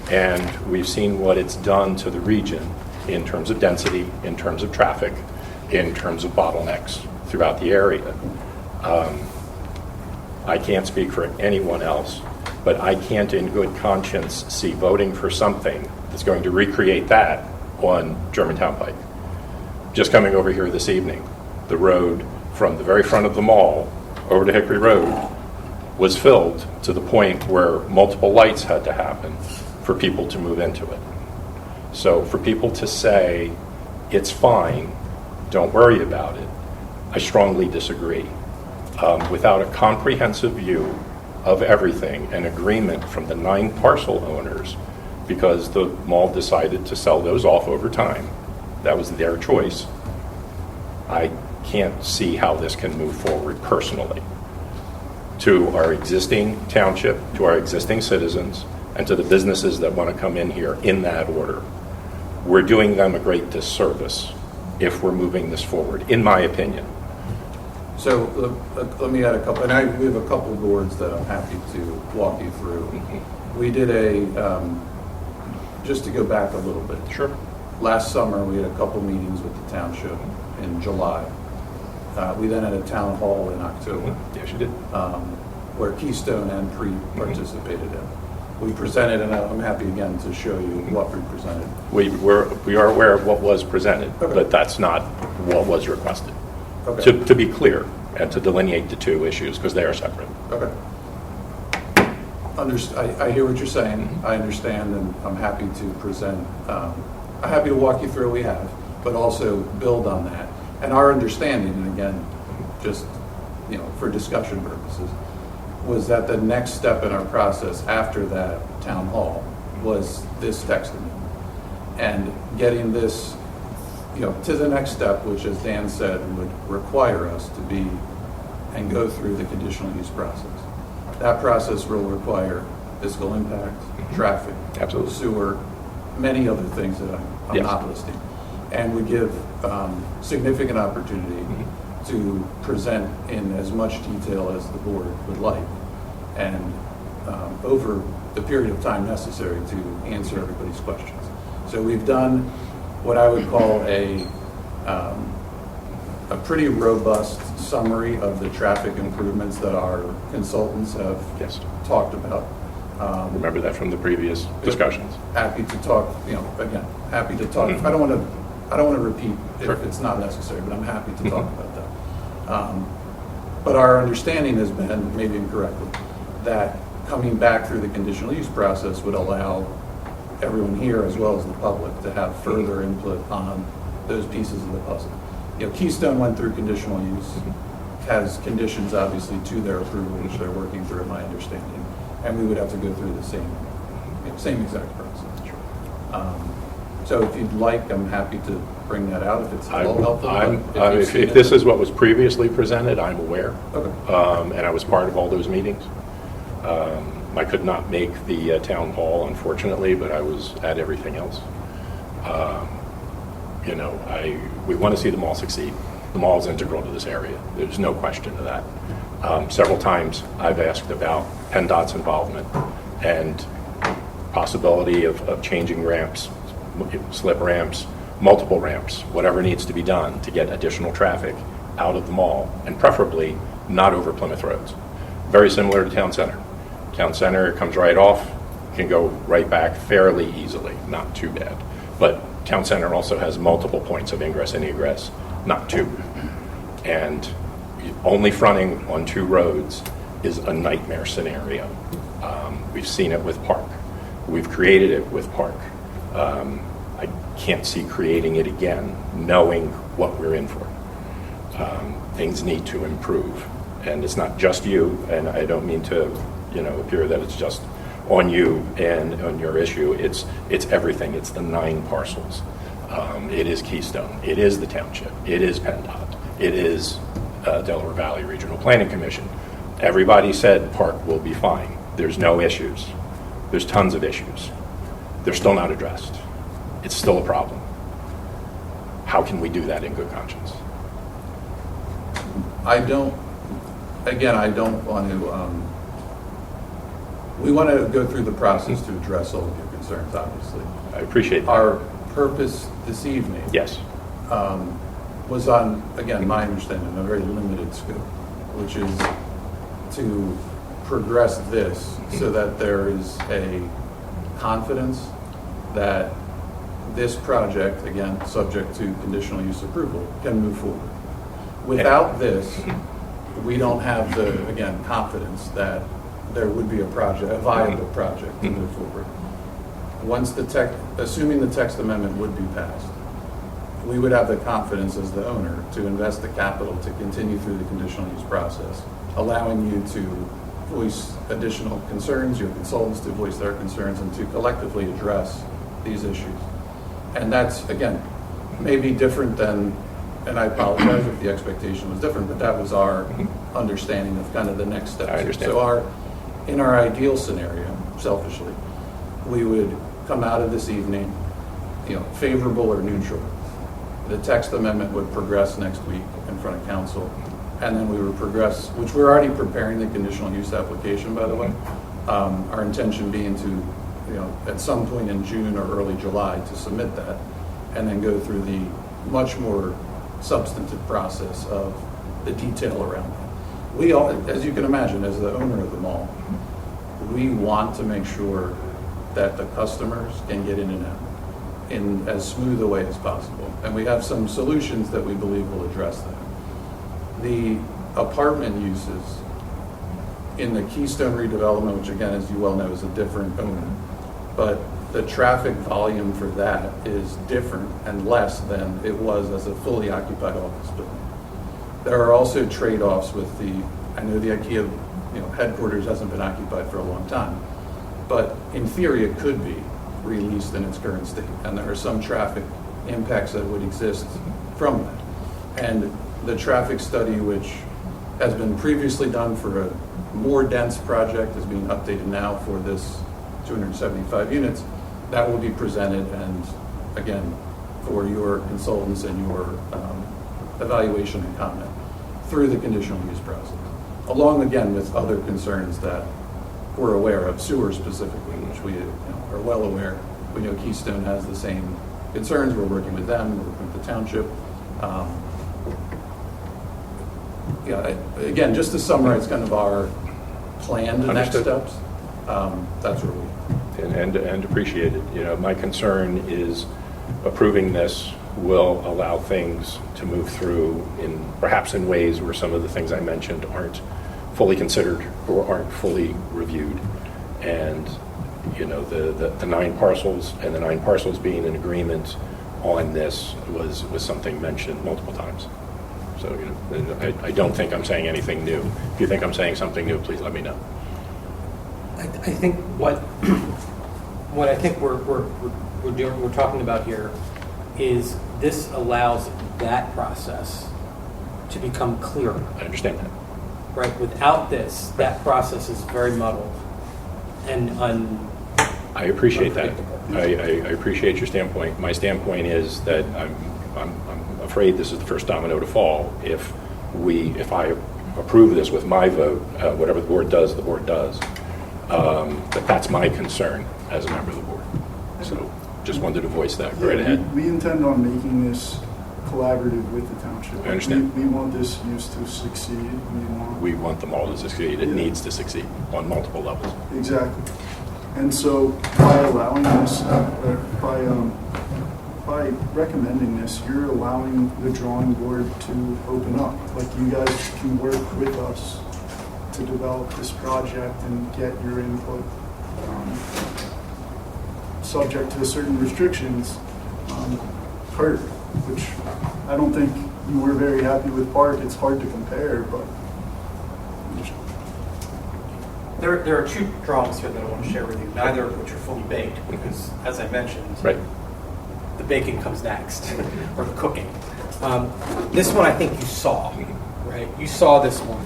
and we've seen what it's done to the region in terms of density, in terms of traffic, in terms of bottlenecks throughout the area. I can't speak for anyone else, but I can't in good conscience see voting for something that's going to recreate that on Germantown Pike. Just coming over here this evening, the road from the very front of the mall over to Hickory Road was filled to the point where multiple lights had to happen for people to move into it. So for people to say, it's fine, don't worry about it, I strongly disagree. Without a comprehensive view of everything, an agreement from the 9 parcel owners, because the mall decided to sell those off over time, that was their choice, I can't see how this can move forward personally. To our existing township, to our existing citizens, and to the businesses that want to come in here in that order, we're doing them a great disservice if we're moving this forward, in my opinion. So let me add a couple, and we have a couple boards that I'm happy to walk you through. We did just to go back a little bit. Sure. Last summer, we had a couple meetings with the township in July. We then had a town hall in October. Yes, you did. Where Keystone and PRE participated in. We presented, and I'm happy again to show you what we presented. We are aware of what was presented, Okay. but that's not what was requested. Okay. To be clear and to delineate the 2 issues, because they are separate. Okay. I hear what you're saying. I understand, and I'm happy to present. I'm happy to walk you through what we have, but also build on that. And our understanding, and again, just for discussion purposes, was that the next step in our process after that town hall was this text amendment, and getting this to the next step, which, as Dan said, would require us to be and go through the conditional use process. That process will require fiscal impact, traffic, Absolutely. sewer, many other things that I'm Yes. not listing, and would give significant opportunity to present in as much detail as the board would like, and over the period of time necessary to answer everybody's questions. So we've done what I would call a pretty robust summary of the traffic improvements that our consultants have Yes. talked about. Remember that from the previous discussions. Happy to talk, again, happy to talk. Mhm. I don't want to repeat Sure. if it's not necessary, but I'm happy to talk about that. But our understanding has been, maybe incorrectly, that coming back through the conditional use process would allow everyone here, as well as the public, to have further input on those pieces of the puzzle. Keystone went through conditional use, has conditions obviously to their approval, which they're working through, in my understanding, and we would have to go through the same exact process. So if you'd like, I'm happy to bring that out if it's a little helpful. but you've seen If it- this is what was previously presented, I'm aware. Okay. And I was part of all those meetings. I could not make the town hall, unfortunately, but I was at everything else. We want to see the mall succeed. The mall is integral to this area. There's no question of that. Several times I've asked about PennDOT's involvement and possibility of changing ramps, slip ramps, multiple ramps, whatever needs to be done to get additional traffic out of the mall, and preferably not over Plymouth roads. Very similar to Town Center. Town Center comes right off, can go right back fairly easily, not too bad. But Town Center also has multiple points of ingress and egress, not 2. And only fronting on 2 roads is a nightmare scenario. We've seen it with Park. We've created it with Park. I can't see creating it again, knowing what we're in for. Things need to improve. And it's not just you, and I don't mean to appear that it's just on you and on your issue. It's everything. It's the 9 parcels. It is Keystone. It is the township. It is PennDOT. It is Delaware Valley Regional Planning Commission. Everybody said park will be fine. There's no issues. There's tons of issues. They're still not addressed. It's still a problem. How can we do that in good conscience? I don't want to, we want to go through the process to address all of your concerns, obviously. I appreciate that. Our purpose this evening Yes. was on, again, my understanding, a very limited scope, which is to progress this so that there is a confidence that this project, again, subject to conditional use approval, can move forward. Without this, we don't have the, again, confidence that there would be a viable project to move forward. Once assuming the text amendment would be passed, we would have the confidence as the owner to invest the capital to continue through the conditional use process, allowing you to voice additional concerns, your consultants to voice their concerns, and to collectively address these issues. And that's, again, maybe different than, and I apologize if the expectation was different, but that was our understanding of kind of the next steps. I understand. So in our ideal scenario, selfishly, we would come out of this evening, favorable or neutral. The text amendment would progress next week in front of council, and then we would progress, which we're already preparing the conditional use application, by the way. Our intention being to, at some point in June or early July to submit that, and then go through the much more substantive process of the detail around that. We all, as you can imagine, as the owner of the mall, we want to make sure that the customers can get in and out in as smooth a way as possible. And we have some solutions that we believe will address that. The apartment uses in the Keystone redevelopment, which again, as you well know, is a different owner, but the traffic volume for that is different and less than it was as a fully occupied office building. There are also trade-offs with I know the IKEA headquarters hasn't been occupied for a long time, but in theory it could be released in its current state, and there are some traffic impacts that would exist from that. And the traffic study, which has been previously done for a more dense project, is being updated now for this 275 units. That will be presented, and again, for your consultants and your evaluation and comment through the conditional use process, along again with other concerns that we're aware of, sewer specifically, which we are well aware. We know Keystone has the same concerns. We're working with them, we're working with the township. Again, just to summarize kind of our planned next steps, that's where we are. And appreciate it. My concern is approving this will allow things to move through perhaps in ways where some of the things I mentioned aren't fully considered or aren't fully reviewed. And the 9 parcels and the 9 parcels being in agreement on this was something mentioned multiple times. So I don't think I'm saying anything new. If you think I'm saying something new, please let me know. I think what I think we're talking about here is this allows that process to become clearer. I understand that. Right. Without this, that process is very muddled and I appreciate that. I appreciate your standpoint. My standpoint is that I'm afraid this is the first domino to fall. If I approve this with my vote, whatever the board does, the board does. But that's my concern as a member of the board. So just wanted to voice that. Go right ahead. We intend on making this collaborative with the township. I understand. We want this use to succeed. We want them all to succeed. It needs to succeed on multiple levels. Exactly. And so by allowing this, by recommending this, you're allowing the drawing board to open up. Like, you guys can work with us to develop this project and get your input, subject to certain restrictions. Park, which I don't think you were very happy with Park. It's hard to compare, but There are two drawings here that I want to share with you, neither of which are fully baked, because as I mentioned, Right. the baking comes next, or the cooking. This one I think you saw, right? You saw this one,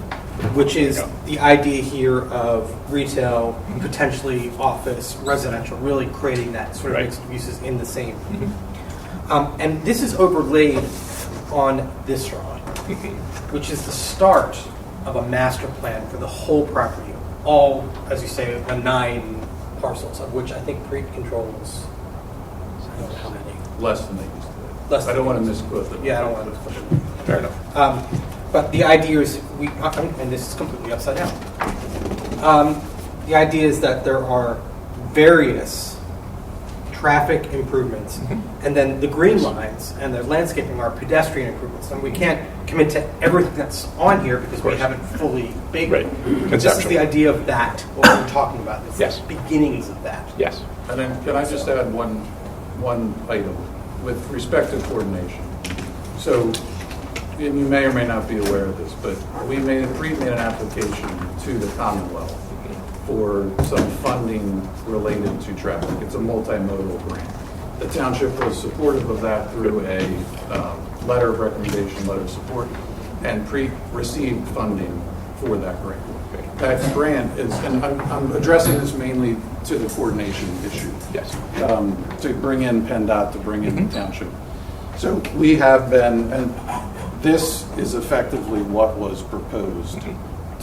which is the idea here of retail, potentially office, residential, really creating that sort of mixed uses in the same. And this is overlaid on this drawing, which is the start of a master plan for the whole property, all, as you say, the 9 parcels, of which I think Preet controls, I don't know how many. Less than they used to. Less I don't than- want to misquote them. Yeah, I don't want to misquote them. Fair enough. But the idea is, and this is completely upside down. The idea is that there are various traffic improvements, and then the green lines and the landscaping are pedestrian improvements. And we can't commit to everything that's on here because we haven't fully baked it. Right. This is Conceptual. the idea of that, what we're talking about. It's Yes. the beginnings of that. Yes. And then, can I just add one item with respect to coordination? So, and you may or may not be aware of this, but Preet made an application to the Commonwealth for some funding related to traffic. It's a multimodal grant. The township was supportive of that through a letter of recommendation, letter of support, and Preet received funding for that grant. That grant is, and I'm addressing this mainly to the coordination issue. Yes. To bring in PennDOT, to bring in the township. So we have been, and this is effectively what was proposed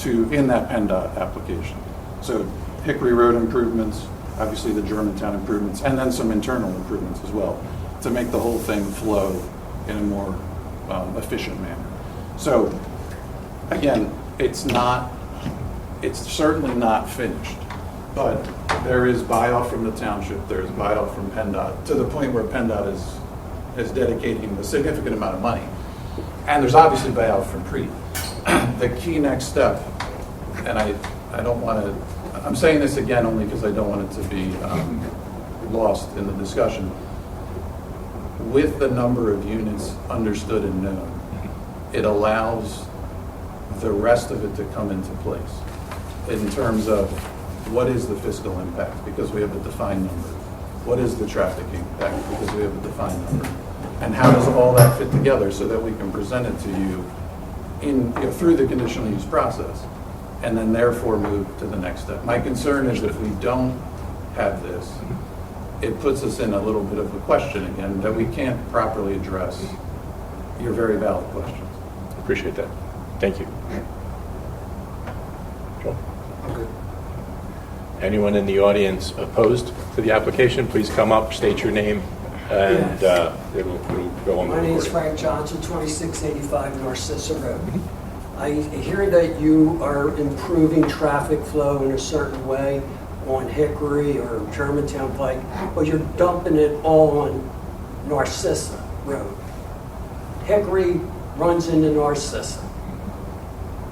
in that PennDOT application. So Hickory Road improvements, obviously the Germantown improvements, and then some internal improvements as well, to make the whole thing flow in a more efficient manner. So again, it's certainly not finished, but there is buy-off from the township, there's buy-off from PennDOT, to the point where PennDOT is dedicating a significant amount of money. And there's obviously buy-off from Preet. The key next step, and I don't want to, I'm saying this again only because I don't want it to be lost in the discussion. With the number of units understood and known, it allows the rest of it to come into place in terms of what is the fiscal impact, because we have a defined number. What is the traffic impact, because we have a defined number. And how does all that fit together so that we can present it to you through the conditional use process, and then therefore move to the next step. My concern is if we don't have this, it puts us in a little bit of a question again that we can't properly address your very valid questions. Appreciate that. Thank you. Joel? Anyone in the audience opposed to the application, please come up, state your name, and it'll go on the My name is recording. Frank Johnson, 2685 Narcissa Road. I hear that you are improving traffic flow in a certain way on Hickory or Germantown Pike, but you're dumping it all on Narcissa Road. Hickory runs into Narcissa.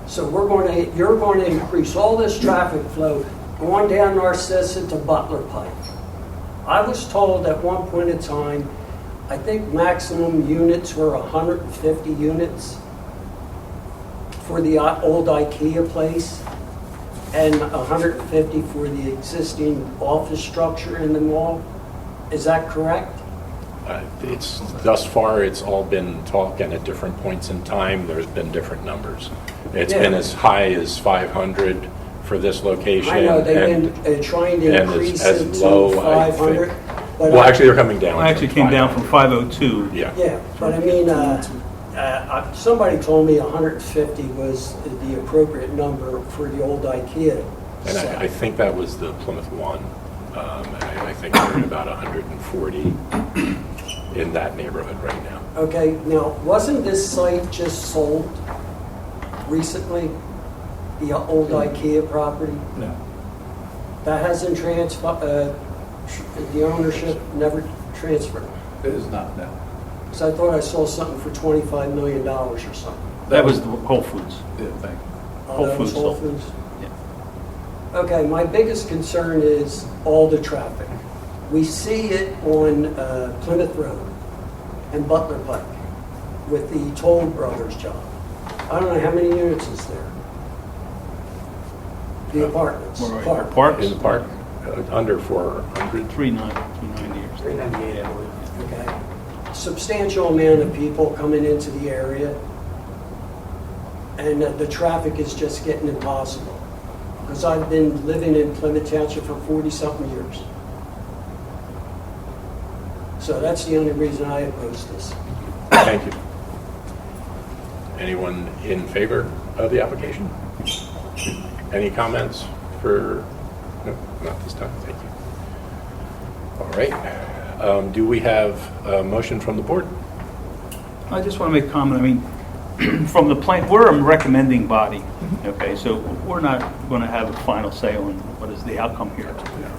So you're going to increase all this traffic flow going down Narcissa to Butler Pike. I was told at one point in time, I think maximum units were 150 units for the old IKEA place and 150 for the existing office structure in the mall. Is that correct? Thus far, it's all been talk, and at different points in time, there's been different numbers. It's been as high as 500 for this location. I know they've been trying to and increase as it low, to I 500. think. But Well, actually, they're coming down. Well, actually came down from 502. Yeah. Yeah, but I mean, somebody told me 150 was the appropriate number for the old IKEA. And I think that was the Plymouth one. I think we're at about 140 in that neighborhood right now. Okay, now, wasn't this site just sold recently? The old IKEA property? No. That hasn't transferred, the ownership never transferred? It is not, no. Because I thought I saw something for $25 million or something. That was the Whole Foods. Yeah, thank you. Oh, that was Whole sold. Foods? Okay, my biggest concern is all the traffic. We see it on Plymouth Road and Butler Pike with the Toll Brothers job. I don't know how many units is there. The apartments. Right. Park. Parks? In the park, under 400. 390 or so. 398, I believe. Okay. Substantial amount of people coming into the area, and the traffic is just getting impossible. Because I've been living in Plymouth Township for 40-something years. So that's the only reason I oppose this. Thank you. Anyone in favor of the application? Any comments for, no, not this time, thank you. All right. Do we have a motion from the board? I just want to make a comment. I mean, from the plan, we're a recommending body, okay? So we're not going to have a final say on what is the outcome here.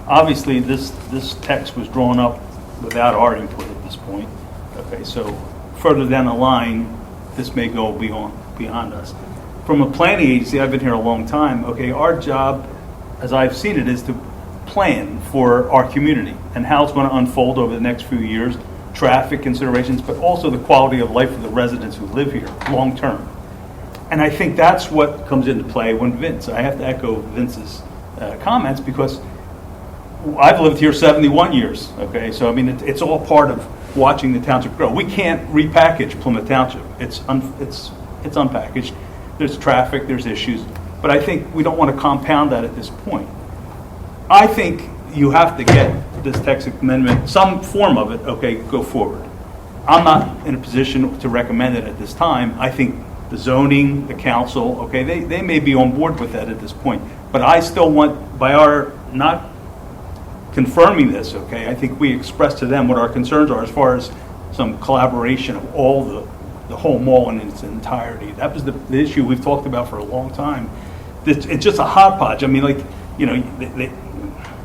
Obviously, this text was drawn up without our input at this point, okay? So further down the line, this may go beyond us. From a planning agency, I've been here a long time, okay? Our job, as I've seen it, is to plan for our community and how it's going to unfold over the next few years, traffic considerations, but also the quality of life of the residents who live here long term. And I think that's what comes into play when I have to echo Vince's comments, because I've lived here 71 years, okay? So, I mean, it's all part of watching the township grow. We can't repackage Plymouth Township. It's unpackaged. There's traffic, there's issues, but I think we don't want to compound that at this point. I think you have to get this text amendment, some form of it, okay, go forward. I'm not in a position to recommend it at this time. I think the zoning, the council, okay, they may be on board with that at this point, but I still want, by our not confirming this, okay, I think we express to them what our concerns are as far as some collaboration of all the whole mall in its entirety. That was the issue we've talked about for a long time. It's just a hodgepodge. I mean, like, you know, they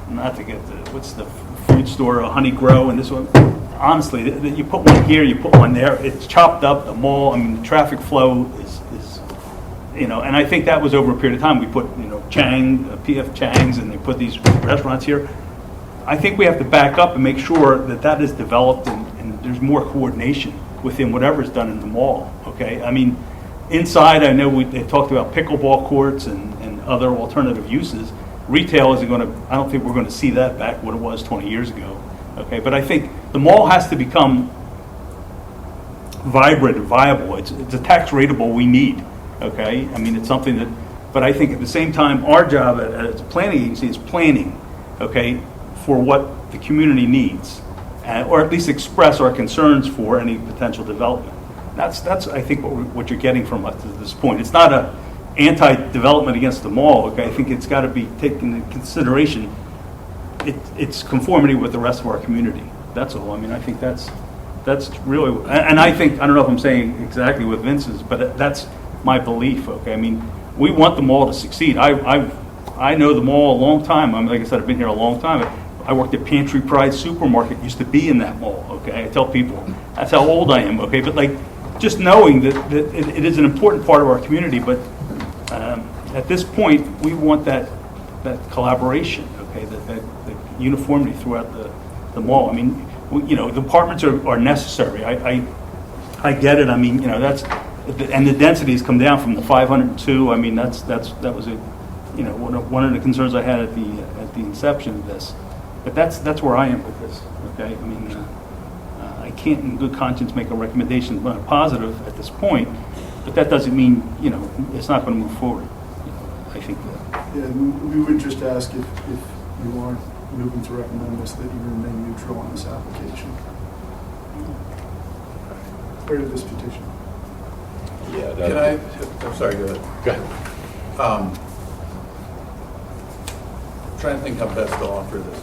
not to get what's the food store, a Honey Grow, and this one. Honestly, you put one here, you put one there. It's chopped up. The mall. I mean, the traffic flow is you know, and I think that was over a period of time. We put, you know, PF Chang's, and they put these restaurants here. I think we have to back up and make sure that that is developed and there's more coordination within whatever is done in the mall. Okay, I mean, inside, I know they talked about pickleball courts and other alternative uses. Retail isn't going to, I don't think we're going to see that back what it was 20 years ago. Okay, but I think the mall has to become vibrant and viable. It's a tax rateable we need. Okay, I mean, it's something that, but I think at the same time, our job as a planning agency is planning, okay, for what the community needs, or at least express our concerns for any potential development. That's I think what you're getting from us at this point. It's not a anti-development against the mall. Okay, I think it's got to be taken into consideration. It's conformity with the rest of our community. That's all. I mean, I think that's really, and I think, I don't know if I'm saying exactly what Vince's, but that's my belief. Okay, I mean, we want the mall to succeed. I know the mall a long time. I mean, like I said, I've been here a long time. I worked at Pantry Pride Supermarket, used to be in that mall, okay? I tell people, that's how old I am, okay? But like, just knowing that it is an important part of our community, but at this point, we want that collaboration, okay? That uniformity throughout the mall. I mean, you know, the apartments are necessary. I get it. I mean, you know, and the densities come down from the 502. I mean, that was you know, one of the concerns I had at the inception of this. But that's where I am with this. Okay, I mean, I can't in good conscience make a recommendation positive at this point, but that doesn't mean, you know, it's not going to move forward. You know, I think that. Yeah, we would just ask if you are moving to recommend this, that you remain neutral on this application. Where did this petition? Yeah. Can I'm sorry, go ahead. Go ahead. Trying to think how best to offer this.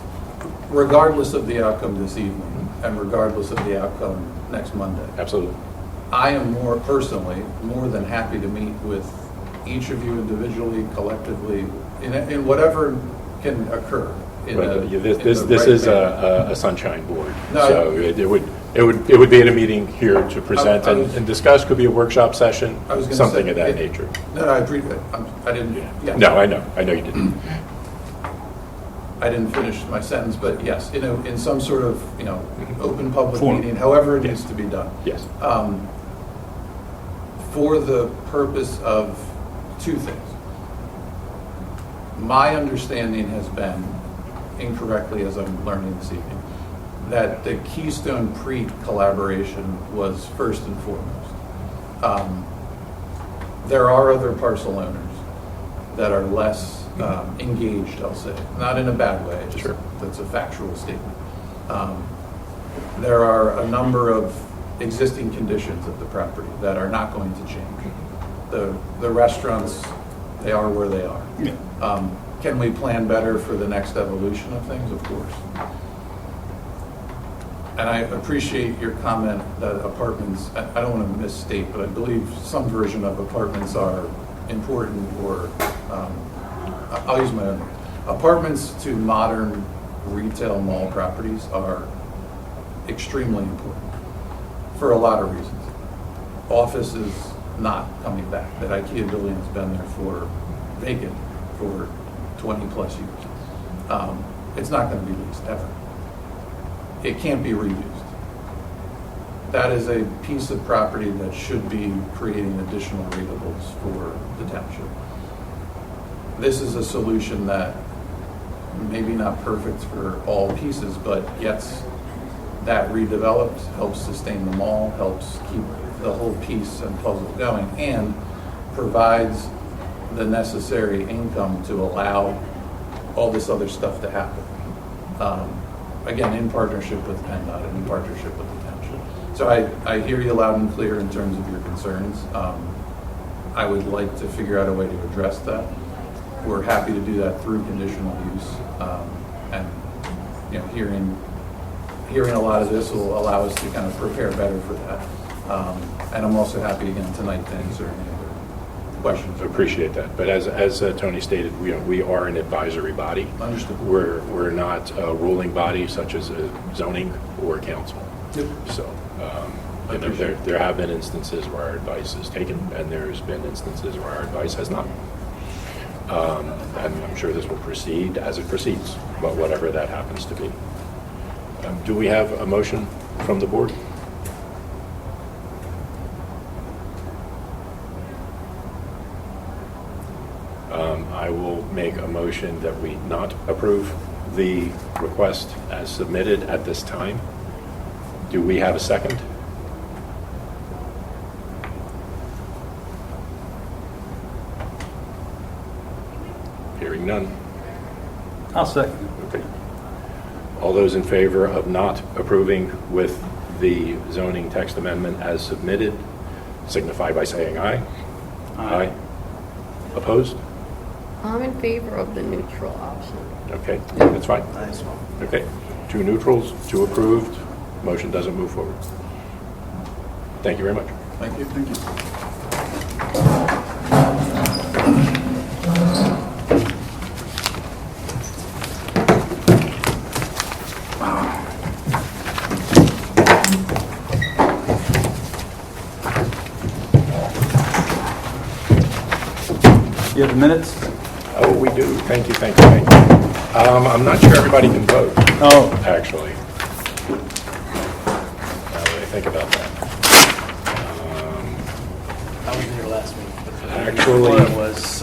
Regardless of the outcome this evening, and regardless of the outcome next Monday. Absolutely. I am more than happy to meet with each of you individually, collectively, in whatever can occur. This is a sunshine board, so it would be in a meeting here to present and discuss. Could be a workshop session, something of that nature. No, I appreciate it. I didn't. Yeah. No, I know you didn't. I didn't finish my sentence, but yes, you know, in some sort of, you know, open public meeting, however it needs to be done. Yes. For the purpose of two things. My understanding has been, incorrectly as I'm learning this evening, that the Keystone Preet collaboration was first and foremost. There are other parcel owners that are less engaged, I'll say, not in a bad way, just that's a factual statement. There are a number of existing conditions of the property that are not going to change. The restaurants, they are where they are. Yeah. Can we plan better for the next evolution of things? Of course. And I appreciate your comment that apartments, I don't want to misstate, but I believe some version of apartments are important, or I'll use my own words. Apartments to modern retail mall properties are extremely important for a lot of reasons. Office is not coming back. That IKEA building has been there for vacant for 20 plus years. It's not going to be leased ever. It can't be reused. That is a piece of property that should be creating additional ratables for the township. This is a solution that maybe not perfect for all pieces, but gets that redeveloped, helps sustain the mall, helps keep the whole piece and puzzle going, and provides the necessary income to allow all this other stuff to happen. Again, in partnership with PennDOT and in partnership with the township. So I hear you loud and clear in terms of your concerns. I would like to figure out a way to address that. We're happy to do that through conditional use. And you know, hearing a lot of this will allow us to kind of prepare better for that. And I'm also happy again tonight to answer any other questions. Appreciate that. But as Tony stated, we are an advisory body. Understood. We're not a ruling body such as a zoning or council. Yep. So there have been instances where our advice is taken, and there's been instances where our advice has not. And I'm sure this will proceed as it proceeds, but whatever that happens to be. Do we have a motion from the board? I will make a motion that we not approve the request as submitted at this time. Do we have a second? Hearing none. I'll second. Okay. All those in favor of not approving with the zoning text amendment as submitted signify by saying aye. Aye. Opposed? I'm in favor of the neutral option. Okay, that's fine. Okay, 2 neutrals, 2 approved. Motion doesn't move forward. Thank you very much. Thank you. Thank you. You have the minutes? Oh, we do. Thank you, thank you, thank you. I'm not sure everybody can vote. Oh. Actually. Now that I think about that. I was here last week. Actually, It was,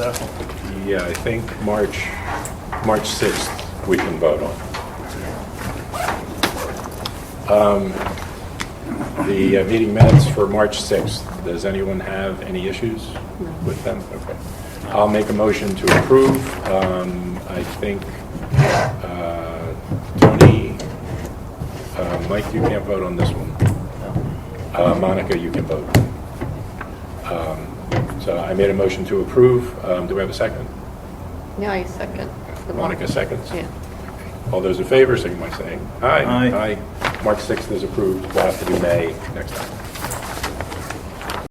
yeah, I think March 6th we can vote on. The meeting minutes for March 6th, does anyone have any issues with them? Okay. I'll make a motion to approve. I think, Tony, Mike, you can't vote on this one. Monica, you can vote. So I made a motion to approve. Do we have a second? Yeah, I second. Monica seconds? Yeah. All those in favor, signify by saying aye. Aye. Aye. March 6th is approved. We'll have to do May next time.